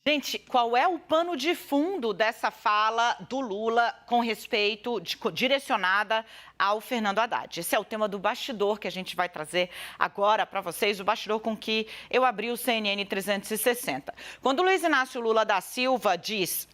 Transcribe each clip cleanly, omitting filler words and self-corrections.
Gente, qual é o pano de fundo dessa fala do Lula com respeito, direcionada ao Fernando Haddad? Esse é o tema do bastidor que a gente vai trazer agora para vocês, o bastidor com que eu abri o CNN 360. Quando o Luiz Inácio Lula da Silva diz,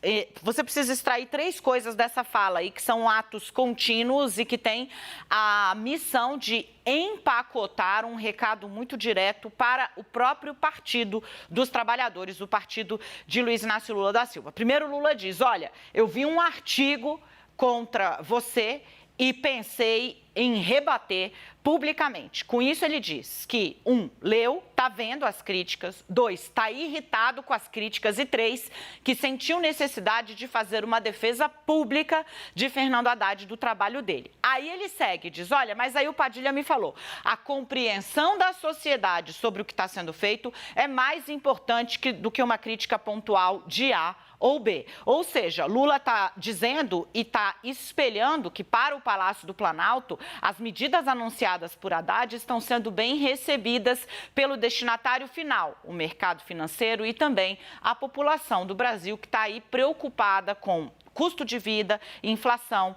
você precisa extrair 3 coisas dessa fala aí, que são atos contínuos e que têm a missão de empacotar um recado muito direto para o próprio Partido dos Trabalhadores, o partido de Luiz Inácio Lula da Silva. Primeiro, Lula diz, olha, eu vi um artigo contra você e pensei em rebater publicamente. Com isso, ele diz que, 1, leu, está vendo as críticas, 2, está irritado com as críticas e 3, que sentiu necessidade de fazer uma defesa pública de Fernando Haddad do trabalho dele. Aí ele segue, diz, olha, mas aí o Padilha me falou, a compreensão da sociedade sobre o que está sendo feito é mais importante do que uma crítica pontual de A ou B. Ou seja, Lula está dizendo e está espelhando que para o Palácio do Planalto, as medidas anunciadas por Haddad estão sendo bem recebidas pelo destinatário final, o mercado financeiro e também a população do Brasil, que está aí preocupada com custo de vida, inflação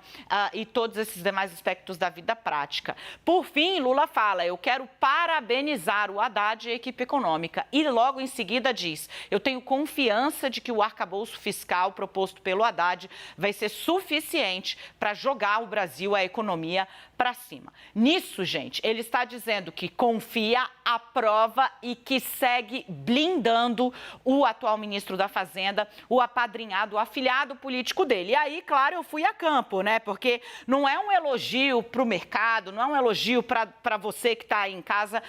e todos esses demais aspectos da vida prática. Por fim, Lula fala, eu quero parabenizar o Haddad e a equipe econômica. E logo em seguida diz, eu tenho confiança de que o arcabouço fiscal proposto pelo Haddad vai ser suficiente para jogar o Brasil, a economia, para cima. Nisso, gente, ele está dizendo que confia, aprova e que segue blindando o atual ministro da Fazenda, o apadrinhado, o afilhado político dele. E aí, claro, eu fui a campo, né? Porque não é um elogio para o mercado, não é um elogio para você que está aí em casa.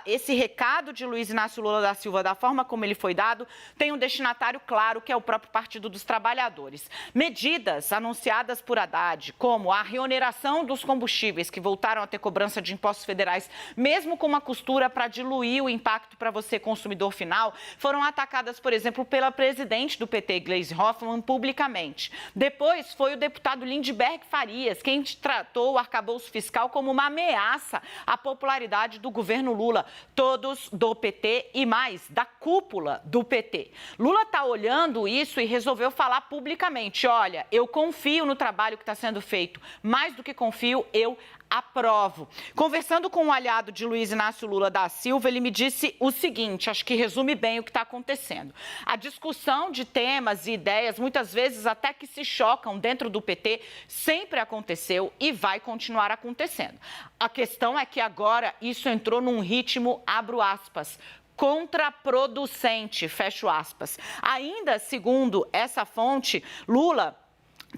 Esse recado de Luiz Inácio Lula da Silva, da forma como ele foi dado, tem um destinatário claro, que é o próprio Partido dos Trabalhadores. Medidas anunciadas por Haddad, como a reoneração dos combustíveis, que voltaram a ter cobrança de impostos federais, mesmo com uma costura para diluir o impacto para você, consumidor final, foram atacadas, por exemplo, pela presidente do PT, Gleisi Hoffmann, publicamente. Depois foi o deputado Lindbergh Farias quem tratou o arcabouço fiscal como uma ameaça à popularidade do governo Lula, todos do PT e mais, da cúpula do PT. Lula está olhando isso e resolveu falar publicamente, olha, eu confio no trabalho que está sendo feito, mais do que confio, eu aprovo. Conversando com um aliado de Luiz Inácio Lula da Silva, ele me disse o seguinte, acho que resume bem o que está acontecendo. A discussão de temas e ideias, muitas vezes até que se chocam dentro do PT, sempre aconteceu e vai continuar acontecendo. A questão é que agora isso entrou num ritmo, abro aspas, contraproducente, fecho aspas. Ainda segundo essa fonte, Lula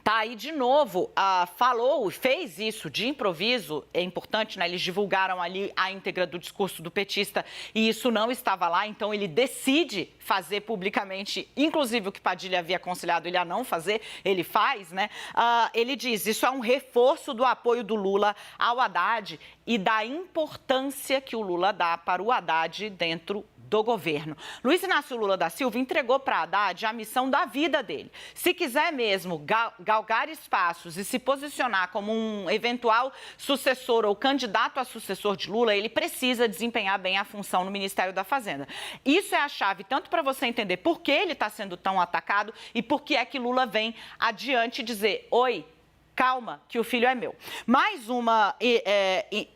tá aí de novo, falou, fez isso de improviso, é importante, né? Eles divulgaram ali a íntegra do discurso do petista e isso não estava lá, então ele decide fazer publicamente, inclusive o que Padilha havia aconselhado ele a não fazer, ele faz, né? Ele diz, isso é um reforço do apoio do Lula ao Haddad e da importância que o Lula dá para o Haddad dentro do governo. Luiz Inácio Lula da Silva entregou para Haddad a missão da vida dele. Se quiser mesmo galgar espaços e se posicionar como um eventual sucessor ou candidato a sucessor de Lula, ele precisa desempenhar bem a função no Ministério da Fazenda. Isso é a chave tanto para você entender por que ele está sendo tão atacado e por que é que Lula vem adiante dizer, oi, calma, que o filho é meu. Mais uma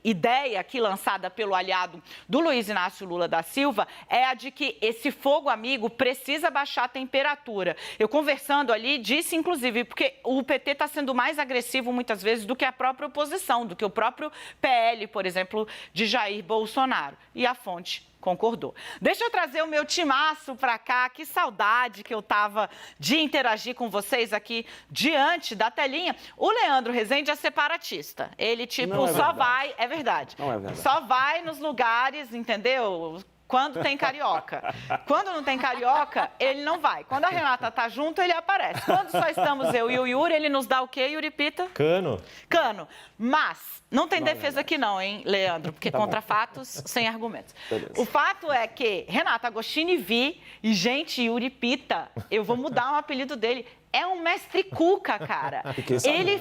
ideia aqui lançada pelo aliado do Luiz Inácio Lula da Silva é a de que esse fogo amigo precisa baixar a temperatura. Eu conversando ali, disse inclusive, porque o PT está sendo mais agressivo muitas vezes do que a própria oposição, do que o próprio PL, por exemplo, de Jair Bolsonaro. E a fonte concordou. Deixa eu trazer o meu timaço para cá. Que saudade que eu tava de interagir com vocês aqui diante da telinha. O Leandro Rezende é separatista. Ele, tipo, só vai... É verdade. Não é verdade. Só vai nos lugares, entendeu? Quando tem carioca. Quando não tem carioca, ele não vai. Quando a Renata tá junto, ele aparece. Quando só estamos eu e o Yuri, ele nos dá o quê, Yuripita? Cano. Cano. Mas não tem defesa aqui não, hein, Leandro? Porque contra fatos, sem argumentos. Beleza. O fato é que Renata Agostini Vi e, gente, Yuripita, eu vou mudar o apelido dele. é um mestre cuca, cara. Ele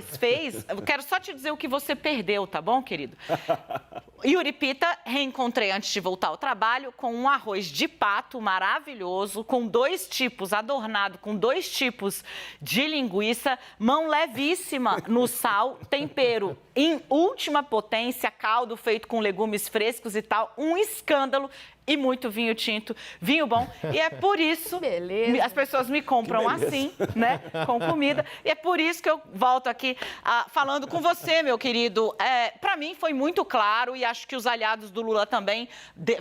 fez... Eu quero só te dizer o que você perdeu, tá bom, querido? Yuri Pita, reencontrei antes de voltar ao trabalho com um arroz de pato maravilhoso, com 2 tipos, adornado com 2 tipos de linguiça, mão levíssima no sal, tempero em última potência, caldo feito com legumes frescos e tal, um escândalo. E muito vinho tinto, vinho bom. E é por isso que as pessoas me compram assim, né? Com comida. E é por isso que eu volto aqui falando com você, meu querido. Para mim foi muito claro e acho que os aliados do Lula também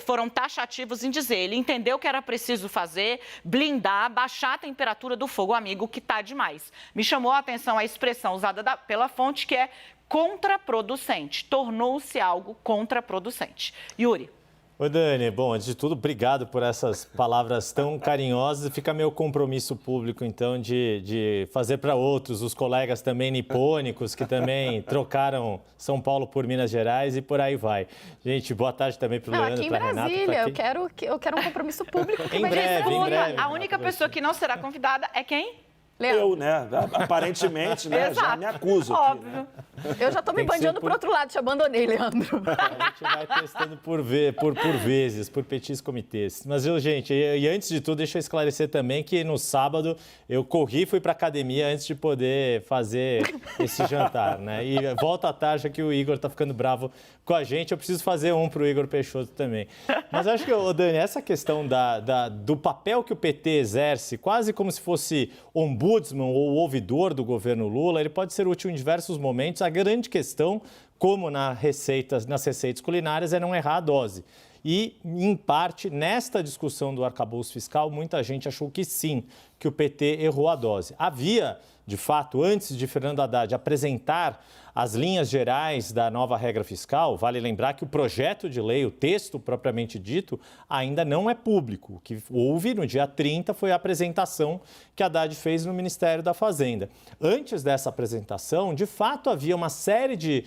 foram taxativos em dizer. Ele entendeu que era preciso fazer, blindar, baixar a temperatura do fogo amigo, que está demais. Me chamou a atenção a expressão usada pela fonte, que é contraproducente. Tornou-se algo contraproducente. Yuri. Oi, Dani. Bom, antes de tudo, obrigado por essas palavras tão carinhosas. Fica meu compromisso público, então, de fazer para outros, os colegas também nipônicos, que também trocaram São Paulo por Minas Gerais e por aí vai. Gente, boa tarde também para o Leandro, para a Renata. Aqui em Brasília, eu quero um compromisso público. Em breve. A única pessoa que não será convidada é quem? Leandro. Eu, né? Aparentemente, né? Já me acuso aqui, né? Eu já tô me bandeando pro outro lado, te abandonei, Leandro. A gente vai testando por vezes, por petits comitês. Mas, gente, e antes de tudo, deixa eu esclarecer também que no sábado eu corri e fui para academia antes de poder fazer esse jantar, né? E volta à tarde que o Igor tá ficando bravo com a gente. Eu preciso fazer um pro Igor Peixoto também. Mas acho que, Dani, essa questão do papel que o PT exerce, quase como se fosse ombudsman ou ouvidor do governo Lula, ele pode ser útil em diversos momentos. A grande questão, como nas receitas culinárias, é não errar a dose. E, em parte, nesta discussão do arcabouço fiscal, muita gente achou que sim, que o PT errou a dose. Havia, de fato, antes de Fernando Haddad apresentar as linhas gerais da nova regra fiscal, vale lembrar que o projeto de lei, o texto propriamente dito, ainda não é público. O que houve no dia 30 foi a apresentação que Haddad fez no Ministério da Fazenda. Antes dessa apresentação, de fato, havia uma série de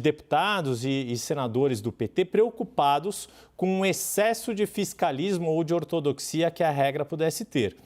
deputados e senadores do PT preocupados com o excesso de fiscalismo ou de ortodoxia que a regra pudesse ter.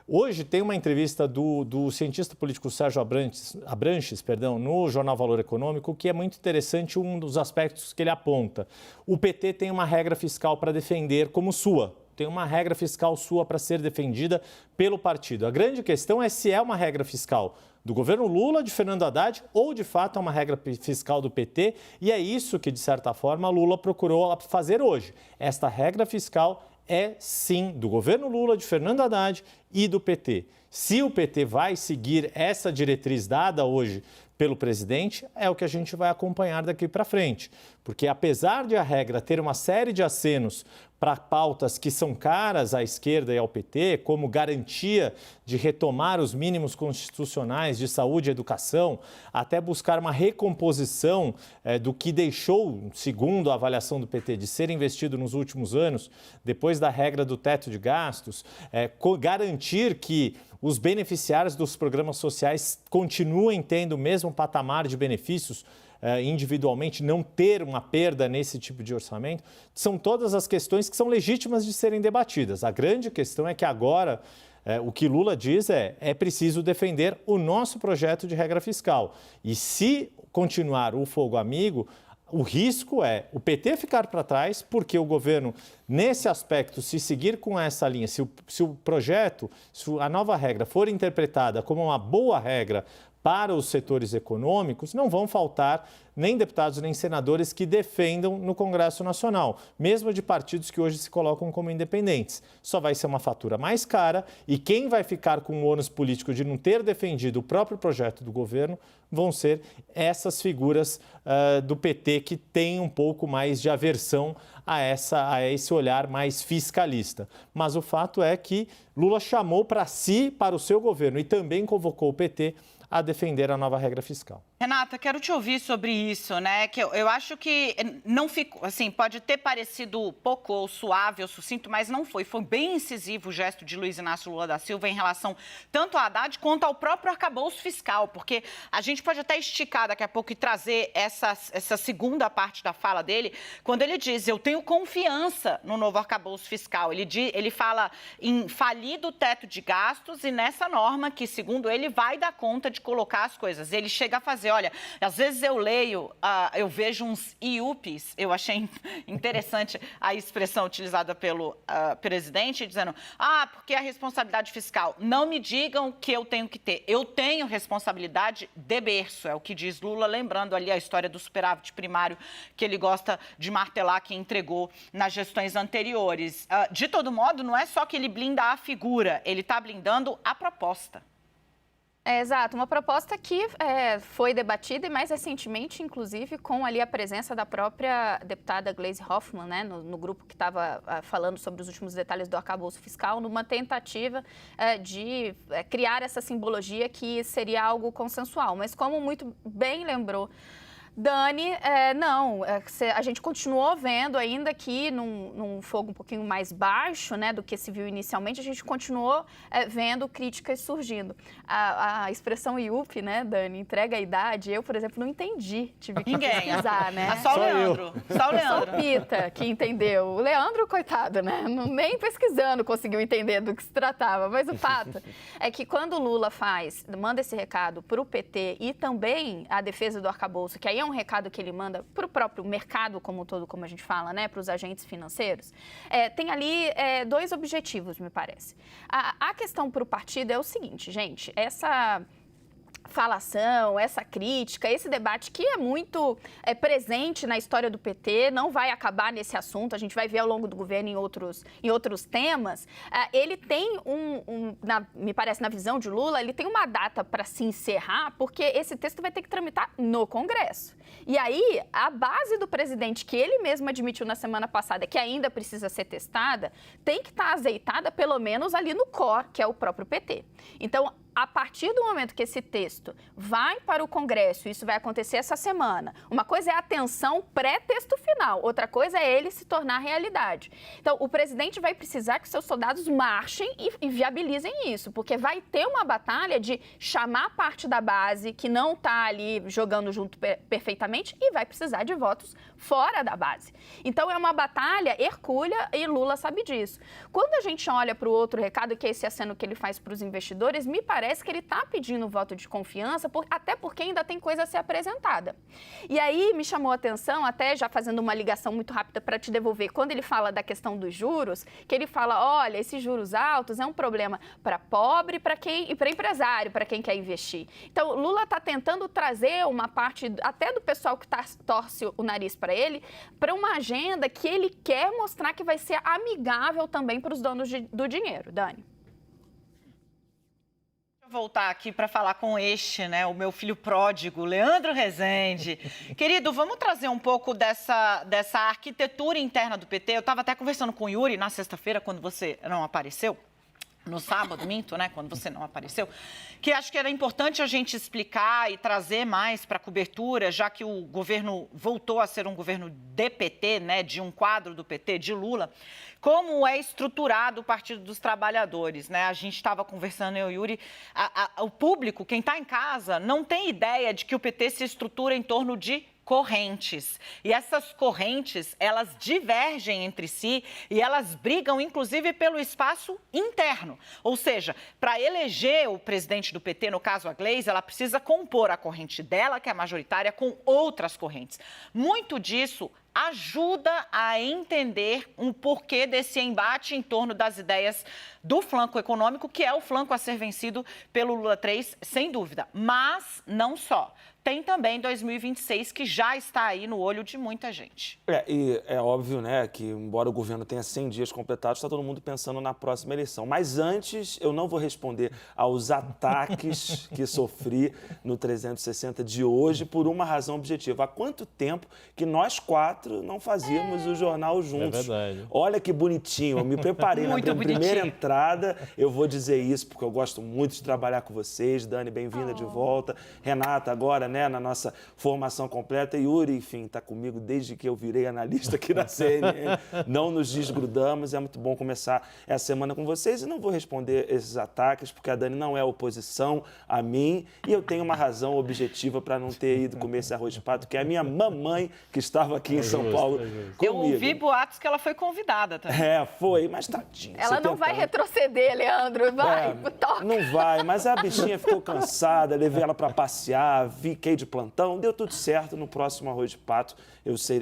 Hoje tem uma entrevista do cientista político Sérgio Abranches, no jornal Valor Econômico, que é muito interessante, um dos aspectos que ele aponta. O PT tem uma regra fiscal para defender como sua. Tem uma regra fiscal sua para ser defendida pelo partido. A grande questão é se é uma regra fiscal do governo Lula, de Fernando Haddad, ou de fato é uma regra fiscal do PT. E é isso que, de certa forma, Lula procurou fazer hoje. Esta regra fiscal é, sim, do governo Lula, de Fernando Haddad e do PT. Se o PT vai seguir essa diretriz dada hoje pelo presidente, é o que a gente vai acompanhar daqui para frente. Porque, apesar de a regra ter uma série de acenos para pautas que são caras à esquerda e ao PT, como garantia de retomar os mínimos constitucionais de saúde e educação, até buscar uma recomposição do que deixou, segundo a avaliação do PT, de ser investido nos últimos anos, depois da regra do teto de gastos, garantir que os beneficiários dos programas sociais continuem tendo o mesmo patamar de benefícios individualmente, não ter uma perda nesse tipo de orçamento, são todas as questões que são legítimas de serem debatidas. A grande questão é que agora o que Lula diz é preciso defender o nosso projeto de regra fiscal. E se continuar o fogo amigo, o risco é o PT ficar para trás, porque o governo, nesse aspecto, se seguir com essa linha, se o projeto, se a nova regra for interpretada como uma boa regra para os setores econômicos, não vão faltar nem deputados nem senadores que defendam no Congresso Nacional, mesmo de partidos que hoje se colocam como independentes. Só vai ser uma fatura mais cara e quem vai ficar com o ônus político de não ter defendido o próprio projeto do governo vão ser essas figuras do PT que têm um pouco mais de aversão a esse olhar mais fiscalista. Mas o fato é que Lula chamou para si, para o seu governo, e também convocou o PT a defender a nova regra fiscal. Renata, quero te ouvir sobre isso, né? Que eu acho que não ficou, assim, pode ter parecido pouco ou suave ou sucinto, mas não foi. Foi bem incisivo o gesto de Luiz Inácio Lula da Silva em relação tanto a Haddad quanto ao próprio arcabouço fiscal, porque a gente pode até esticar daqui a pouco e trazer essa segunda parte da fala dele, quando ele diz, eu tenho confiança no novo arcabouço fiscal. Ele fala em falido teto de gastos e nessa norma que, segundo ele, vai dar conta de colocar as coisas. Ele chega a fazer, olha, às vezes eu leio, eu vejo uns IUPs, eu achei interessante a expressão utilizada pelo presidente, dizendo, porque a responsabilidade fiscal, não me digam que eu tenho que ter, eu tenho responsabilidade de berço, é o que diz Lula, lembrando ali a história do superávit primário que ele gosta de martelar, que entregou nas gestões anteriores. De todo modo, não é só que ele blinda a figura, ele está blindando a proposta. Exato, uma proposta que foi debatida e mais recentemente, inclusive, com ali a presença da própria deputada Gleisi Hoffmann, né, no grupo que estava falando sobre os últimos detalhes do arcabouço fiscal, numa tentativa de criar essa simbologia que seria algo consensual. Mas como muito bem lembrou Dani, a gente continuou vendo, ainda que num fogo um pouquinho mais baixo, né, do que se viu inicialmente, a gente continuou vendo críticas surgindo. A expressão IUP, né, Dani, entrega a idade, eu, por exemplo, não entendi, tive que pesquisar, né? Só o Leandro. Só o Pita que entendeu. O Leandro, coitado, né, nem pesquisando conseguiu entender do que se tratava, mas o fato é que quando o Lula manda esse recado para o PT e também a defesa do arcabouço, que aí é um recado que ele manda para o próprio mercado como um todo, como a gente fala, né, para os agentes financeiros, tem ali dois objetivos, me parece. A questão para o partido é o seguinte, gente, essa falação, essa crítica, esse debate que é muito presente na história do PT, não vai acabar nesse assunto, a gente vai ver ao longo do governo em outros temas, ele tem me parece, na visão de Lula, ele tem uma data para se encerrar, porque esse texto vai ter que tramitar no Congresso. E aí, a base do presidente, que ele mesmo admitiu na semana passada, que ainda precisa ser testada, tem que estar azeitada pelo menos ali no core, que é o próprio PT. Então, a partir do momento que esse texto vai para o Congresso, isso vai acontecer essa semana, uma coisa é a atenção pré-texto final, outra coisa é ele se tornar realidade. Então, o presidente vai precisar que seus soldados marchem e viabilizem isso, porque vai ter uma batalha de chamar parte da base que não está ali jogando junto perfeitamente e vai precisar de votos fora da base. Então, é uma batalha hercúlea e Lula sabe disso. Quando a gente olha para o outro recado, que é esse aceno que ele faz para os investidores, me parece que ele está pedindo voto de confiança, até porque ainda tem coisa a ser apresentada. E aí me chamou a atenção, até já fazendo uma ligação muito rápida para te devolver, quando ele fala da questão dos juros, que ele fala, olha, esses juros altos é um problema para pobre e para empresário, para quem quer investir. Então, Lula está tentando trazer uma parte, até do pessoal que torce o nariz para ele, para uma agenda que ele quer mostrar que vai ser amigável também para os donos do dinheiro. Dani. Voltar aqui para falar com o meu filho pródigo, Leandro Rezende. Querido, vamos trazer um pouco dessa arquitetura interna do PT. Eu estava até conversando com o Yuri na sexta-feira, quando você não apareceu. No sábado, né, quando você não apareceu, que acho que era importante a gente explicar e trazer mais para a cobertura, já que o governo voltou a ser um governo de PT, né, de um quadro do PT, de Lula, como é estruturado o Partido dos Trabalhadores, né? A gente estava conversando, eu e o Yuri, o público, quem está em casa, não tem ideia de que o PT se estrutura em torno de correntes. E essas correntes, elas divergem entre si e elas brigam, inclusive, pelo espaço interno. Ou seja, para eleger o presidente do PT, no caso a Gleisi, ela precisa compor a corrente dela, que é majoritária, com outras correntes. Muito disso ajuda a entender um porquê desse embate em torno das ideias do flanco econômico, que é o flanco a ser vencido pelo Lula 3, sem dúvida. Mas não só. Tem também 2026, que já está aí no olho de muita gente. E é óbvio, né, que embora o governo tenha 100 dias completados, está todo mundo pensando na próxima eleição. Mas antes, eu não vou responder aos ataques que sofri no 360 de hoje por uma razão objetiva. Há quanto tempo que nós quatro não fazíamos o jornal juntos? É verdade. Olha que bonitinho, eu me preparei na primeira entrada. temporada. Eu vou dizer isso porque eu gosto muito de trabalhar com vocês. Dani, bem-vinda de volta. Renata, agora, né, na nossa formação completa. Yuri, enfim, está comigo desde que eu virei analista aqui na CNN. Não nos desgrudamos. É muito bom começar essa semana com vocês. E não vou responder esses ataques, porque a Dani não é oposição a mim. E eu tenho uma razão objetiva para não ter ido comer esse arroz de pato, que é a minha mamãe, que estava aqui em São Paulo comigo. Eu ouvi boatos que ela foi convidada também. Foi, mas tadinha. Ela não vai retroceder, Leandro. Vai, toca. Não vai, mas a bichinha ficou cansada, levei ela para passear, fiquei de plantão, deu tudo certo. No próximo arroz de pato,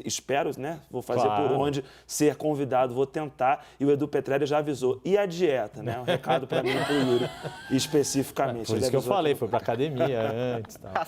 espero, né? Vou fazer por onde ser convidado, vou tentar. E o Edu Petrelli já avisou. E a dieta, né? Um recado para mim e para o Yuri, especificamente. Por isso que eu falei, foi para academia antes. Tá.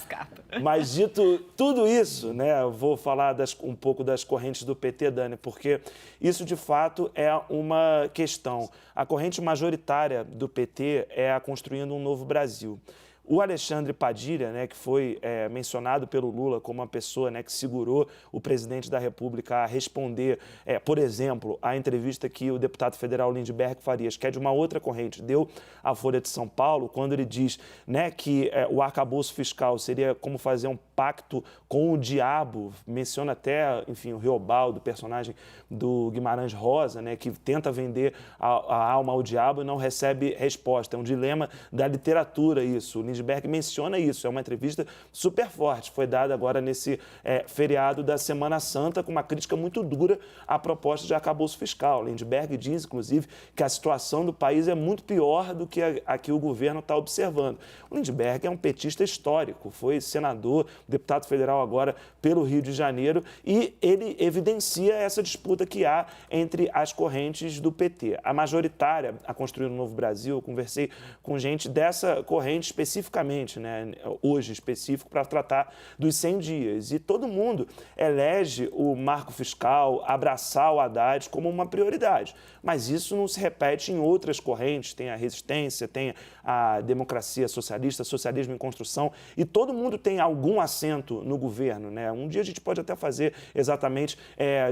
Mas dito tudo isso, né? Eu vou falar um pouco das correntes do PT, Dani, porque isso de fato é uma questão. A corrente majoritária do PT é a Construindo um Novo Brasil. O Alexandre Padilha, né, que foi mencionado pelo Lula como uma pessoa, né, que segurou o presidente da República a responder, por exemplo, a entrevista que o deputado federal Lindbergh Farias, que é de uma outra corrente, deu à Folha de São Paulo, quando ele diz, né, que o arcabouço fiscal seria como fazer um pacto com o diabo, menciona até, enfim, o Riobaldo, personagem do Guimarães Rosa, né, que tenta vender a alma ao diabo e não recebe resposta. É um dilema da literatura isso. O Lindbergh menciona isso. É uma entrevista super forte. Foi dada agora nesse feriado da Semana Santa com uma crítica muito dura à proposta de arcabouço fiscal. Lindbergh diz, inclusive, que a situação do país é muito pior do que a que o governo está observando. O Lindbergh é um petista histórico, foi senador, deputado federal agora pelo Rio de Janeiro, e ele evidencia essa disputa que há entre as correntes do PT. A majoritária a Construir um Novo Brasil, eu conversei com gente dessa corrente especificamente, né, hoje específico, para tratar dos 100 dias. E todo mundo elege o marco fiscal, abraçar o Haddad como uma prioridade. Mas isso não se repete em outras correntes. Tem a resistência, tem a democracia socialista, socialismo em construção, e todo mundo tem algum assento no governo, né? Um dia a gente pode até fazer exatamente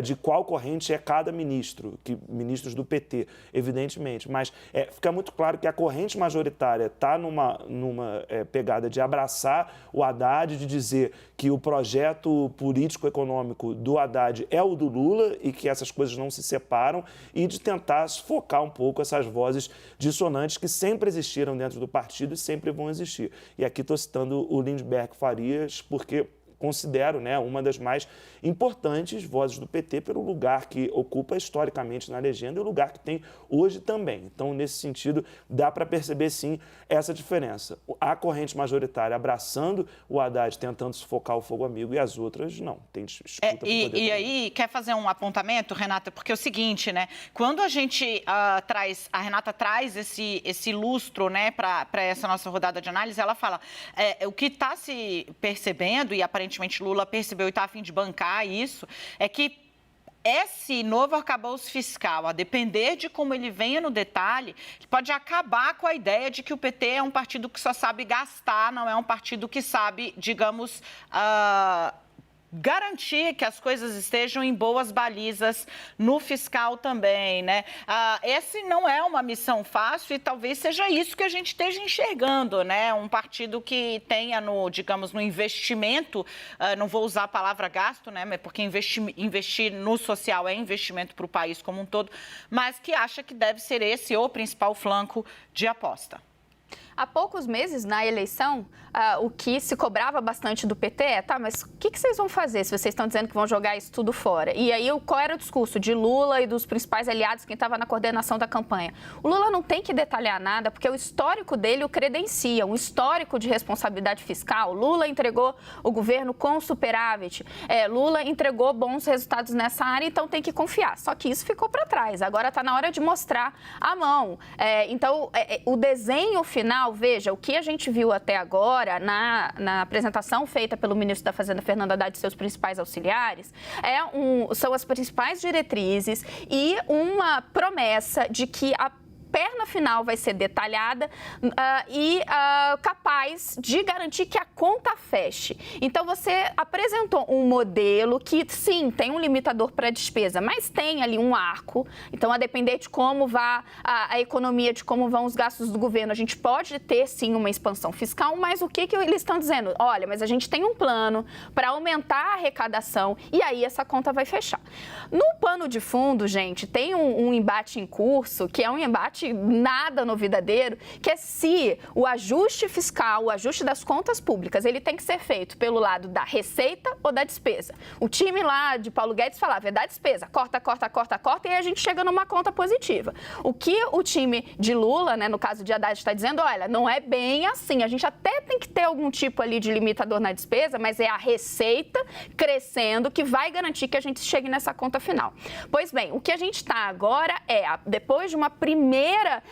de qual corrente é cada ministro, ministros do PT, evidentemente, mas fica muito claro que a corrente majoritária está numa pegada de abraçar o Haddad, de dizer que o projeto político-econômico do Haddad é o do Lula e que essas coisas não se separam, e de tentar sufocar um pouco essas vozes dissonantes que sempre existiram dentro do partido e sempre vão existir. E aqui estou citando o Lindbergh Farias, porque considero, né, uma das mais importantes vozes do PT pelo lugar que ocupa historicamente na legenda e o lugar que tem hoje também. Então, nesse sentido, dá para perceber, sim, essa diferença. A corrente majoritária abraçando o Haddad, tentando sufocar o fogo amigo, e as outras não. Tem disputa por poder. E aí, quer fazer um apontamento, Renata? Porque é o seguinte, né? Quando a gente a Renata traz esse lustro, né, para essa nossa rodada de análise, ela fala, o que está se percebendo, e aparentemente Lula percebeu e está a fim de bancar isso, é que esse novo arcabouço fiscal, a depender de como ele venha no detalhe, pode acabar com a ideia de que o PT é um partido que só sabe gastar, não é um partido que sabe, digamos, garantir que as coisas estejam em boas balizas no fiscal também, né? Esse não é uma missão fácil e talvez seja isso que a gente esteja enxergando, né? Um partido que tenha no investimento, não vou usar a palavra gasto, né? Porque investir no social é investimento para o país como um todo, mas que acha que deve ser esse o principal flanco de aposta. Há poucos meses, na eleição, o que se cobrava bastante do PT é, mas o que vocês vão fazer se vocês estão dizendo que vão jogar isso tudo fora? E aí, qual era o discurso de Lula e dos principais aliados, quem estava na coordenação da campanha? O Lula não tem que detalhar nada, porque o histórico dele o credencia, um histórico de responsabilidade fiscal. Lula entregou o governo com superávit, Lula entregou bons resultados nessa área, então tem que confiar. Só que isso ficou para trás, agora está na hora de mostrar a mão. Então, o desenho final, veja, o que a gente viu até agora na apresentação feita pelo ministro da Fazenda, Fernando Haddad, e seus principais auxiliares, são as principais diretrizes e uma promessa de que perna final vai ser detalhada e capaz de garantir que a conta feche. Então, você apresentou um modelo que, sim, tem um limitador para a despesa, mas tem ali um arco. Então, a depender de como vá a economia, de como vão os gastos do governo, a gente pode ter, sim, uma expansão fiscal, mas o que eles estão dizendo? Olha, mas a gente tem um plano para aumentar a arrecadação e aí essa conta vai fechar. No pano de fundo, gente, tem um embate em curso, que é um embate nada novidadeiro, que é se o ajuste fiscal, o ajuste das contas públicas, ele tem que ser feito pelo lado da receita ou da despesa. O time lá de Paulo Guedes falava, é da despesa, corta, e aí a gente chega numa conta positiva. O que o time de Lula, né, no caso de Haddad, está dizendo, olha, não é bem assim, a gente até tem que ter algum tipo ali de limitador na despesa, mas é a receita crescendo que vai garantir que a gente chegue nessa conta final. Pois bem, o que a gente está agora é, depois de uma primeira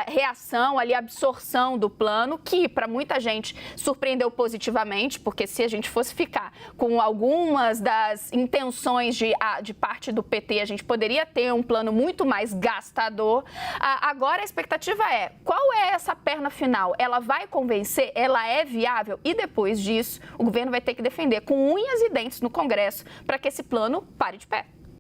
reação ali, absorção do plano, que para muita gente surpreendeu positivamente, porque se a gente fosse ficar com algumas das intenções de parte do PT, a gente poderia ter um plano muito mais gastador. Agora a expectativa é, qual é essa perna final? Ela vai convencer? Ela é viável? E depois disso, o governo vai ter que defender com unhas e dentes no Congresso para que esse plano pare de pé.